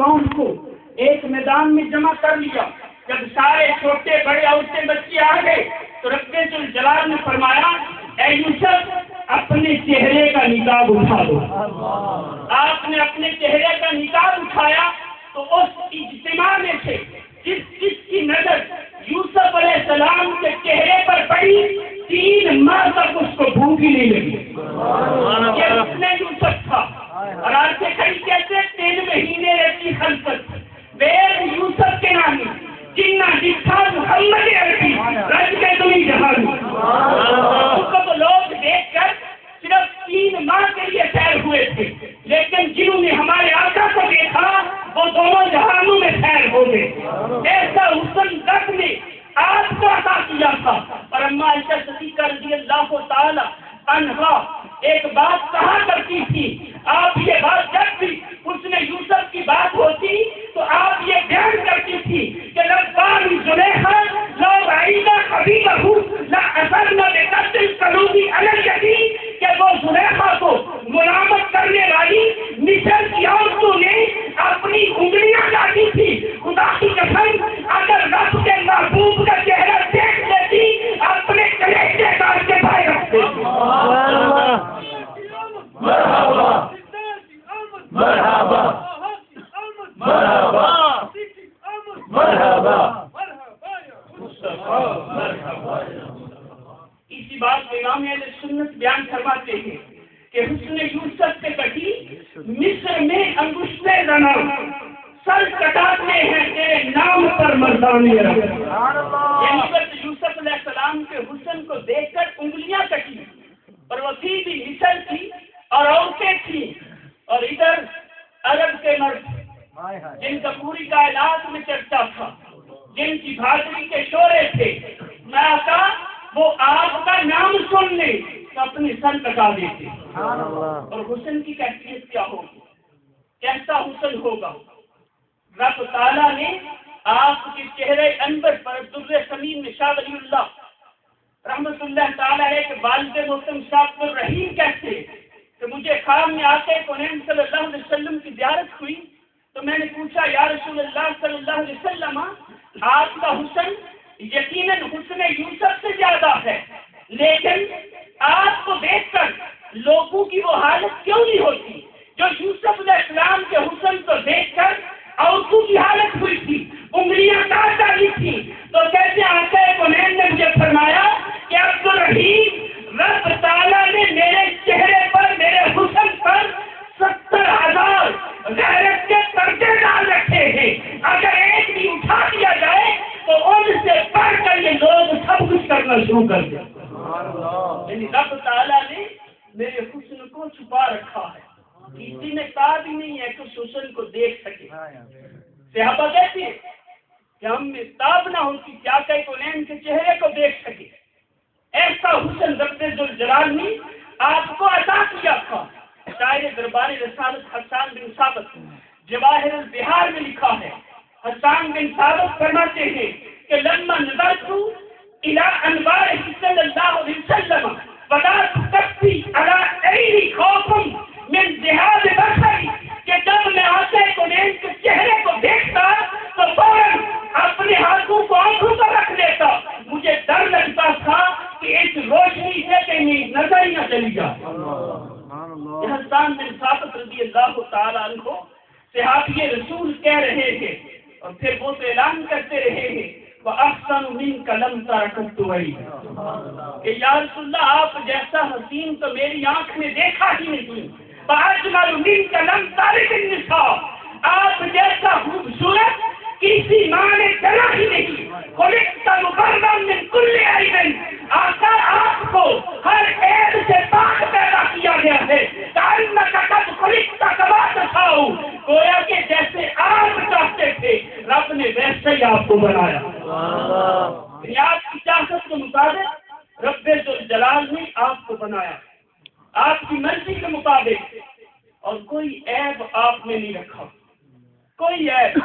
قوم کو ایک میدان میں جمع کر لیا. جب سارے چھوٹے بڑے عورتیں بچے آ گئے تو رب ذوالجلال نے فرمایا اے یوسف اپنے چہرے کا نقاب اٹھا دو. آپ نے اپنے چہرے کا نقاب اٹھایا تو اس اجتماع میں سے جس کی نظر یوسف علیہ السلام کے چہرے پر پڑی 3 ماہ تک اس کو بھوک ہی نہیں لگی. یہ اس نے یوسف تھا. اور آج سے کئی کہتے 3 مہینے رہتی خلقت بیر یوسف کے نامی جنہ جتھا محمد عربی رج کے دنی جہان. اس کو تو لوگ دیکھ کر صرف 3 ماہ کے لیے سیر ہوئے تھے، لیکن جنہوں نے ہمارے آقا کو دیکھا وہ دونوں جہانوں میں سیر ہو گئے. ایسا حسن رب نے آپ کو عطا کیا تھا. اور اما عائشہ صدیقہ رضی اللہ تعالی عنہا ایک بات کہا کرتی تھی، آپ یہ بات جب بھی اس نے یوسف کی بات ہوتی تو آپ یہ بیان کرتی تھی کہ لبان زلیخا لو رعیدہ حبیبہ لا اثرنا بقتل قلوبی علیہ، کہ وہ زلیخا کو ملامت کرنے والی مصر کی عورتوں نے اپنی انگلیاں ڈالی تھی. خدا کی قسم اگر رب کے محبوب کا چہرہ دیکھ لیتی اپنے کلیجے کاٹ کے بھائی رکھتے. مرحبا مرحبا مرحبا مرحبا. اسی بات امام اہل سنت بیان فرماتے ہیں کہ حسن یوسف سے کٹی مصر میں انگشتے زنا سر کٹاتے ہیں تیرے نام پر مردانی رکھ. یعنی یوسف علیہ السلام کے حسن کو دیکھ کر انگلیاں کٹی. اور وہ تھی بھی مصر تھی اور عورتیں تھیں، اور ادھر عرب کے مرد جن کا پوری کائنات میں چرچا تھا، جن کی بھادری کے شورے تھے. میں کہا وہ آپ کا نام سن لیں تو اپنے سر کٹا دیتے. اور حسن کی کیفیت کیا ہوگی، کیسا حسن ہوگا. رب تعالیٰ نے آپ کے چہرے انور پر در سمین میں شاہ ولی اللہ رحمت اللہ تعالیٰ علیہ کے والد محترم شاہ عبد الرحیم کہتے کہ مجھے خواب میں آتے کونین صلی اللہ علیہ وسلم کی زیارت ہوئی تو میں نے پوچھا یا رسول اللہ صلی اللہ علیہ وسلم آپ کا حسن یقیناً حسن یوسف سے زیادہ ہے، لیکن آپ کو دیکھ کر لوگوں کی وہ حالت کیوں نہیں ہوتی جو یوسف علیہ السلام کے حسن کو دیکھ کر عورتوں کی حالت ہوئی تھی، انگلیاں کاٹ ڈالی تھی. تو کیسے آقا کونین نے مجھے فرمایا کہ عبد الرحیم رب تعالیٰ نے میرے چہرے پر میرے حسن پر 70,000 غیرت کے پردے ڈال رکھے ہیں. اگر ایک بھی اٹھا دیا جائے تو ان سے بڑھ کر یہ لوگ سب کچھ کرنا شروع کر دیں. یعنی رب تعالیٰ نے میرے حسن کو چھپا رکھا ہے، کسی نے کہا بھی نہیں ہے کہ اس حسن کو دیکھ سکے. صحابہ کہتے ہیں کہ ہم میں تاب نہ ہوتی کیا کہ کونین کے چہرے کو دیکھ سکے. ایسا حسن رب ذوالجلال نے آپ کو عطا کیا تھا. شاعر دربار رسالت حسان بن ثابت جواہر البحار میں لکھا ہے، حسان بن ثابت فرماتے ہیں کہ لما نظرت الى انوار صلی اللہ علیہ وسلم بدات تکفی على عینی خوف من ذهاب بصری، کہ جب میں آقا کونین کے چہرے کو دیکھتا تو فوراً اپنے ہاتھوں کو آنکھوں پر رکھ لیتا. مجھے ڈر لگتا تھا کہ اس روشنی سے کہیں نظر ہی نہ چلی جائے. حسان بن ثابت رضی اللہ تعالیٰ عنہ صحابی رسول کہہ رہے ہیں اور پھر وہ تو اعلان کرتے رہے ہیں وَأَحْسَنُ مِنْكَ لَمْ تَرَكَتُ عَيْنِي، کہ یا رسول اللہ آپ جیسا حسین تو میری آنکھ نے دیکھا ہی نہیں. وَأَجْمَلُ مِنْكَ لَمْ تَلِدِ النِّسَاءُ، آپ جیسا خوبصورت کسی ماں نے چلا ہی نہیں. خُلِقْتَ مُبَرًّا مِنْ كُلِّ عَيْبٍ، آقا آپ کو ہر عیب سے پاک پیدا کیا گیا ہے. كَأَنَّكَ قَدْ خُلِقْتَ كَمَا تَشَاءُ، گویا کہ جیسے آپ چاہتے تھے رب نے ویسے ہی آپ کو بنایا. آپ کی چاہت کے مطابق رب ذوالجلال نے آپ کو بنایا، آپ کی مرضی کے مطابق، اور کوئی عیب آپ نے نہیں رکھا، کوئی عیب.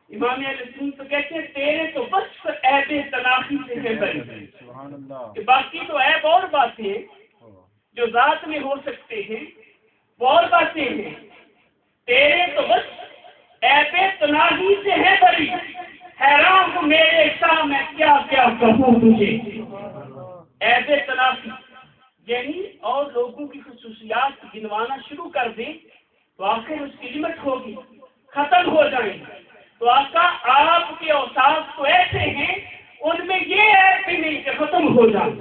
امام اہل سنت تو کہتے ہیں تیرے تو بس عیب تناقی سے ہے بھائی، کہ باقی تو عیب اور باتیں جو ذات میں ہو سکتے ہیں وہ اور باتیں ہیں. تیرے تو بس ناراضگی سے ہے بری، حیران ہوں میرے شاہ میں کیا کیا کہوں تجھے۔ ایب تلافی یعنی اور لوگوں کی خصوصیات گنوانا شروع کر دیں تو آخر اس کی لمٹ ہوگی، ختم ہو جائیں گے۔ تو آقا آپ کے اوصاف تو ایسے ہیں ان میں یہ عیب بھی نہیں کہ ختم ہو جائیں،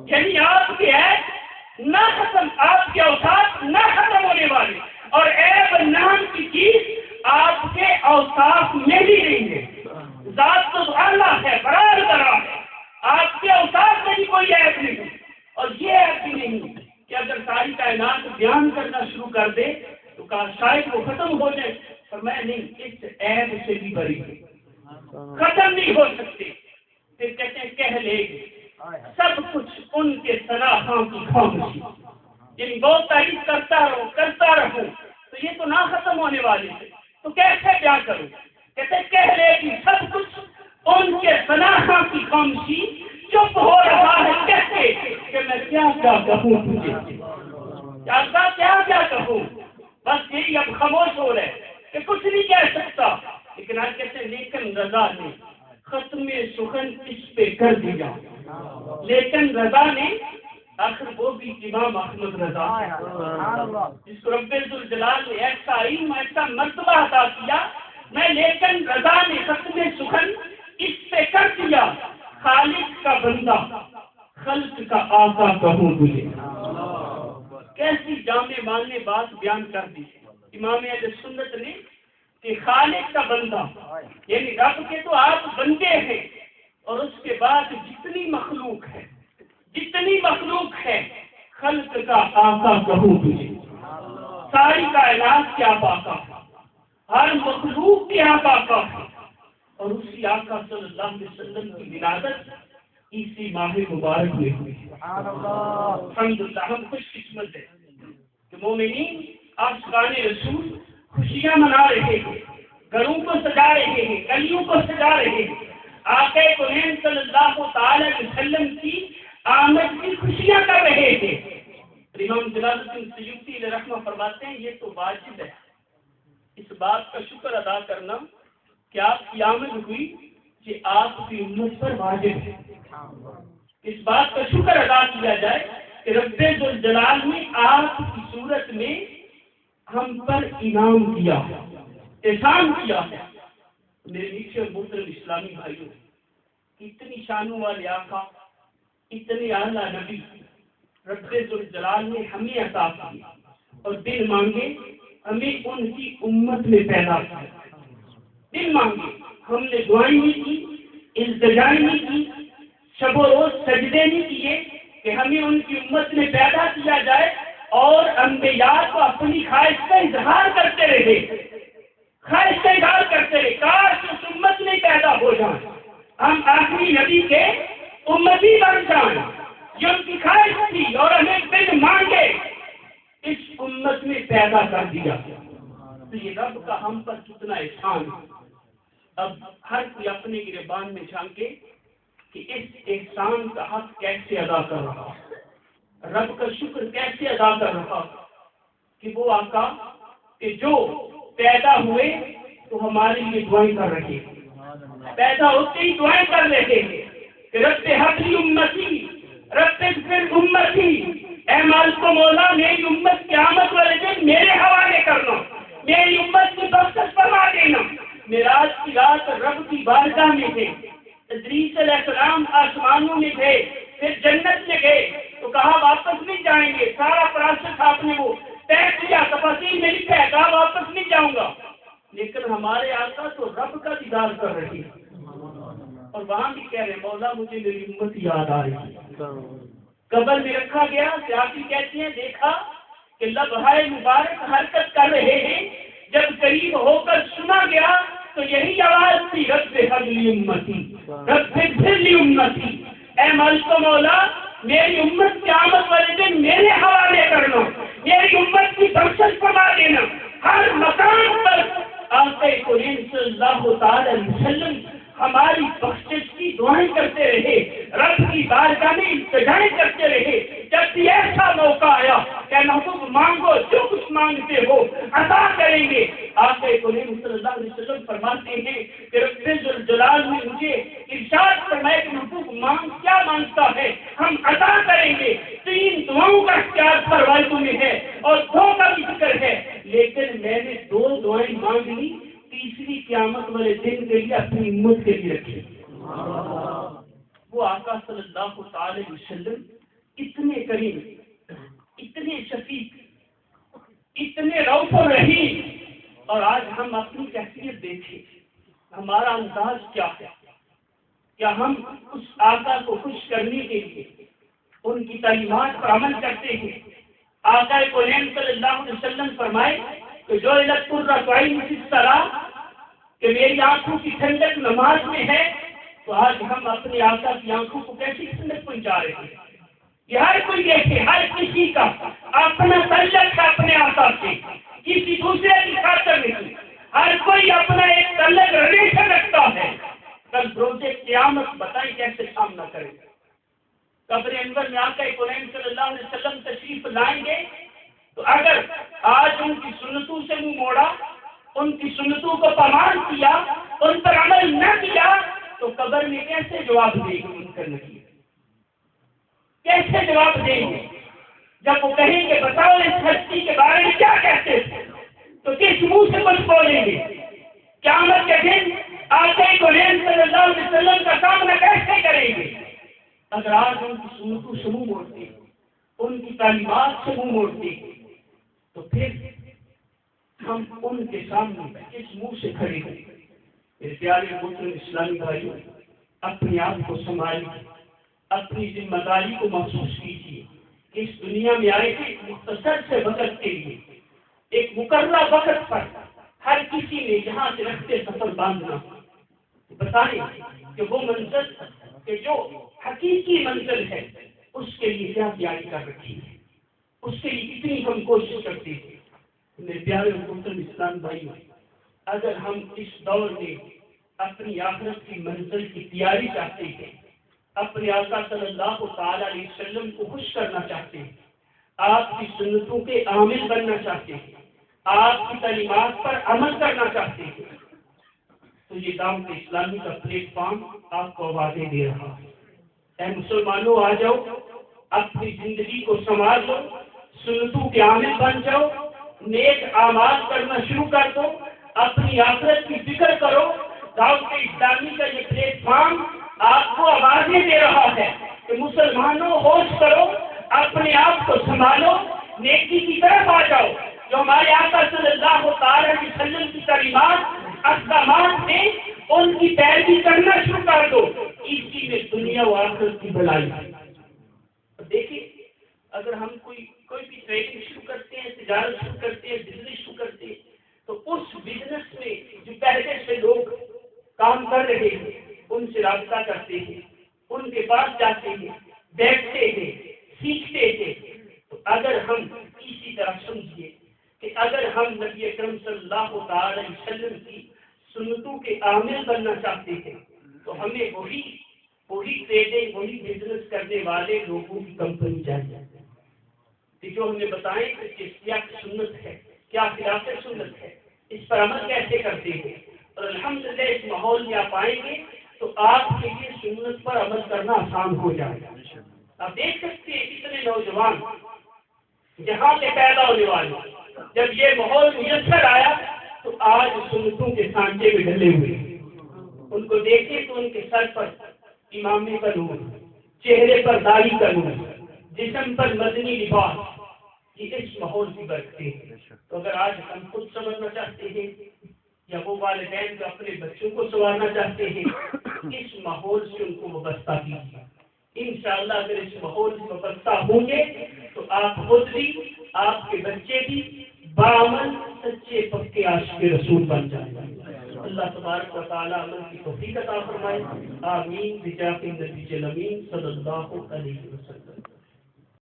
یعنی آپ کے عیب نہ ختم، آپ کے اوصاف نہ ختم ہونے والے، اور عیب نام کی چیز آپ کے اوصاف میں بھی نہیں ہے۔ ذات تو اللہ ہے، برار برار ہے، آپ کے اوصاف میں بھی کوئی عیب نہیں ہے، اور یہ عیب بھی نہیں کہ اگر ساری کائنات بیان کرنا شروع کر دے تو کہا شاید وہ ختم ہو جائے، پر میں نہیں، اس عیب سے بھی بری ہے، ختم نہیں ہو سکتے۔ پھر کہتے ہیں کہہ لے گے سب کچھ ان کے صلاحوں کی خاموشی، یعنی بہت تعریف کرتا رہوں تو یہ تو نہ ختم ہونے والے تھے، تو کیسے بیان کروں؟ کہتے ہیں کہہ لے گی سب کچھ ان کے صلاحوں کی خاموشی، چپ ہو رہا ہے کہتے کہ میں کیا کیا کہوں تجھے، کیا کہوں، بس یہی اب خاموش ہو رہے کہ کچھ نہیں کہہ سکتا۔ لیکن آج کہتے ہیں لیکن رضا نے ختم سخن اس پہ کر دیا، لیکن رضا نے، آخر وہ بھی امام احمد رضا جس کو رب الجلال نے ایسا علم ایسا مرتبہ عطا کیا، میں لیکن رضا نے ختم سخن اس پہ کر دیا، خالق کا بندہ خلق کا آقا کہوں تجھے۔ کیسی جامع ماننے بات بیان کر دی امام اہل سنت نے کہ خالق کا بندہ یعنی رب کے تو آپ بندے ہیں، اور اس کے بعد جتنی مخلوق ہے خلق کا آقا کہوں تجھے۔ ساری کائنات کے آپ آقا، ہر مخلوق کے آپ آقا ہے، اور اسی آقا صلی اللہ علیہ وسلم کی ولادت اسی ماہ مبارک میں ہوئی۔ الحمدللہ ہم خوش قسمت ہیں کہ مومنین عاشقان رسول خوشیاں منا رہے ہیں، گھروں کو سجا رہے ہیں، گلیوں کو سجا رہے ہیں، آقا کونین صلی اللہ تعالی علیہ وسلم کی آمد کی خوشیاں کر رہے تھے۔ امام جلال الدین سیوطی علیہ رحمہ فرماتے ہیں یہ تو واجب ہے اس بات کا شکر ادا کرنا کہ آپ کی آمد ہوئی، کہ آپ کی امت پر واجب ہے اس بات کا شکر ادا کیا جائے کہ رب ذوالجلال نے آپ کی صورت میں ہم پر انعام کیا، احسان کیا ہے۔ میرے نیچے اور محترم اسلامی بھائیوں، اتنی شانوں والے آقا، اتنے اعلیٰ نبی رب ذوالجلال نے ہمیں عطا کی، اور دل مانگے ہمیں ان کی امت میں پیدا کیا، دل مانگے ہم نے دعائیں نہیں کی، التجائیں نہیں کی، شب و روز سجدے نہیں کیے کہ ہمیں ان کی امت میں پیدا کیا جائے، اور انبیاء کو اپنی خواہش کا اظہار کرتے رہے، کاش اس امت میں پیدا ہو جائیں، ہم آخری نبی کے امتی بن جائیں، یہ ان کی خواہش تھی، اور ہمیں دل مانگے اس امت میں پیدا کر دیا۔ تو یہ رب کا ہم پر کتنا احسان ہے۔ اب ہر کوئی اپنے گریبان میں جھانکے کہ اس احسان کا حق کیسے ادا کر رہا، رب کا شکر کیسے ادا کر رہا، کہ وہ آقا کہ جو پیدا ہوئے تو ہمارے لیے دعائیں کر رہے ہیں، پیدا ہوتے ہی دعائیں کر رہے ہیں کہ رب حبلی امتی، رب اغفر امتی، اے مالک و مولا میری امت قیامت والے دن میرے حوالے کرنا، میری امت کی بخشش فرما دینا۔ معراج کی رات رب کی بارگاہ میں تھے، ادریس علیہ السلام آسمانوں میں تھے، پھر جنت میں گئے تو کہا واپس نہیں جائیں گے، سارا پراسس آپ نے وہ طے کیا، تفاصیل میں لکھا ہے، کہا واپس نہیں جاؤں گا، لیکن ہمارے آقا تو رب کا دیدار کر رہے ہیں، اور وہاں بھی کہہ رہے مولا مجھے میری امت یاد آ رہی ہے۔ قبر میں رکھا گیا، سیاسی کہتے ہیں دیکھا کہ لبہائے مبارک حرکت کر رہے ہیں، جب قریب ہو کر سنا گیا تو یہی آواز تھی رب حبلی امتی، رب اغفر امتی، اے مالک و مولا میری امت قیامت والے دن میرے حوالے کرنا، میری امت کی بخشش فرما دینا۔ ہر مقام پر آقا کریم صلی اللہ تعالی علیہ وسلم ہماری بخشش کی دعائیں کرتے رہے، رب کی بارگاہ میں التجائیں کرتے رہے جب بھی ایسا موقع آیا کہ محبوب مانگو جو کچھ مانگتے ہو عطا کریں گے. آقا کریم صلی اللہ علیہ وسلم فرماتے ہیں کہ رب ذوالجلال نے مجھے ارشاد فرمایا کہ محبوب مانگ کیا مانگتا ہے ہم عطا کریں گے. 3 دعاؤں کا اختیار فرمائے تمہیں ہے اور 2 کا بھی ذکر ہے، لیکن میں نے 2 دعائیں مانگ لی، تیسری قیامت والے دن کے لیے اپنی امت کے لیے رکھی. وہ آقا صلی اللہ تعالی وسلم اتنے کریم، اتنے شفیق، اتنے رؤوف الرحیم، اور آج ہم اپنی کیفیت دیکھیں، ہمارا انداز کیا ہے؟ کیا ہم اس آقا کو خوش کرنے کے لیے ان کی تعلیمات پر عمل کرتے ہیں؟ آقا کریم صلی اللہ علیہ وسلم فرمائے کہ جو قرۃ عین فی الصلاۃ، کہ میری آنکھوں کی ٹھنڈک نماز میں ہے، تو آج ہم اپنے آقا کی آنکھوں کو کیسی ٹھنڈک پہنچا رہے ہیں؟ یہ ہر کوئی دیکھے، ہر کسی کا اپنا تعلق ہے اپنے آقا سے، کسی دوسرے کی خاطر نہیں. ہر کوئی اپنا ایک تعلق ریلیشن رکھتا ہے. کل روز قیامت بتائیں کیسے سامنا کریں گے؟ قبر انور میں آقا کریم صلی اللہ علیہ وسلم تشریف لائیں گے، تو اگر آج ان کی سنتوں سے منہ موڑا، ان کی سنتوں کو پامال کیا، ان پر عمل نہ کیا، تو قبر میں کیسے جواب دیں گے؟ منکر نکیر کیسے جواب دیں گے؟ جب وہ کہیں گے بتاؤ اس ہستی کے بارے میں کیا کہتے تھے، تو کس منہ سے کچھ بولیں گے؟ قیامت کے دن آقا کریم صلی اللہ علیہ وسلم کا سامنا کیسے کریں گے؟ اگر آج ان کی سنتوں سے منہ موڑتے، ان کی تعلیمات سے منہ موڑتے، تو پھر ہم ان کے سامنے کس منہ سے کھڑے ہوں گے؟ میرے پیارے محترم اسلامی بھائیوں، اپنے آپ کو سنبھالیے، اپنی ذمہ داری کو محسوس کیجیے کہ اس دنیا میں آئے تھے مختصر سے وقت کے لیے، ایک مقررہ وقت پر ہر کسی نے یہاں سے رکھتے سفر باندھنا. بتائیں کہ وہ منزل کہ جو حقیقی منزل ہے اس کے لیے کیا تیاری کر رکھی ہے، اس کے لیے کتنی ہم کوشش کرتے ہیں. میرے پیارے محترم اسلام بھائیوں، اگر ہم اس دور میں اپنی آخرت کی منزل کی تیاری چاہتے ہیں، اپنے آقا صلی اللہ تعالی علیہ وسلم کو خوش کرنا چاہتے ہیں، آپ کی سنتوں کے عامل بننا چاہتے ہیں، آپ کی تعلیمات پر عمل کرنا چاہتے ہیں، تو یہ دعوت اسلامی کا پلیٹ فارم آپ کو آوازیں دے رہا ہے. اے مسلمانوں، آ جاؤ، اپنی زندگی کو سنوار لو، سنتوں کے عامل بن جاؤ، نیک اعمال کرنا شروع کر دو، اپنی آخرت کی فکر کرو. دعوت اسلامی کا یہ پلیٹ فارم آپ کو آوازیں دے رہا ہے کہ مسلمانوں ہوش کرو، اپنے آپ کو سنبھالو، نیکی کی طرف آ جاؤ. جو ہمارے آقا صلی اللہ تعالی علیہ وسلم کی تعلیمات احکامات میں ان کی پیروی کرنا شروع کر دو. اسی میں دنیا و آخرت کی بھلائی ہے. دیکھیے، اگر ہم کوئی بھی ٹریڈنگ شروع کرتے ہیں، تجارت شروع کرتے ہیں، بزنس شروع کرتے ہیں، تو اس بزنس میں جو پہلے سے لوگ کام کر رہے ہیں ان سے رابطہ کرتے ہیں، ان کے پاس جاتے ہیں، بیٹھتے ہیں، سیکھتے ہیں. تو اگر ہم اسی طرح سمجھیے کہ اگر ہم نبی اکرم صلی اللہ تعالی علیہ وسلم کی سنتوں کے عامل بننا چاہتے ہیں، تو ہمیں وہی ٹریڈنگ، وہی بزنس کرنے والے لوگوں کی کمپنی چاہیے کہ جو ہمیں بتائیں کہ کیا سنت ہے، کیا خلاف سنت ہے، اس پر عمل کیسے کرتے ہیں. اور الحمدللہ اس ماحول میں آپ آئیں گے تو آپ کے لیے سنت پر عمل کرنا آسان ہو جائے گا. آپ دیکھ سکتے ہیں کتنے نوجوان جہاں سے پیدا ہونے والے، جب یہ ماحول میسر آیا تو آج سنتوں کے سانچے میں ڈھلے ہوئے. ان کو دیکھیں تو ان کے سر پر امامے کا نور، چہرے پر داڑھی کا نور، جسم پر مدنی لباس، یہ اس ماحول کی برکتیں ہیں. تو اگر آج ہم خود سمجھنا چاہتے ہیں یا وہ والدین جو اپنے بچوں کو سنوارنا چاہتے ہیں، اس ماحول سے ان کو وابستہ کیجیے. انشاءاللہ اگر اس ماحول سے وابستہ ہوں گے تو آپ خود بھی، آپ کے بچے بھی بعمل سچے پکے عاشق رسول بن جائیں گے. اللہ تبارک و تعالی عمل کی توفیق عطا فرمائے. آمین بجاہ النبی الامین صلی اللہ علیہ وسلم.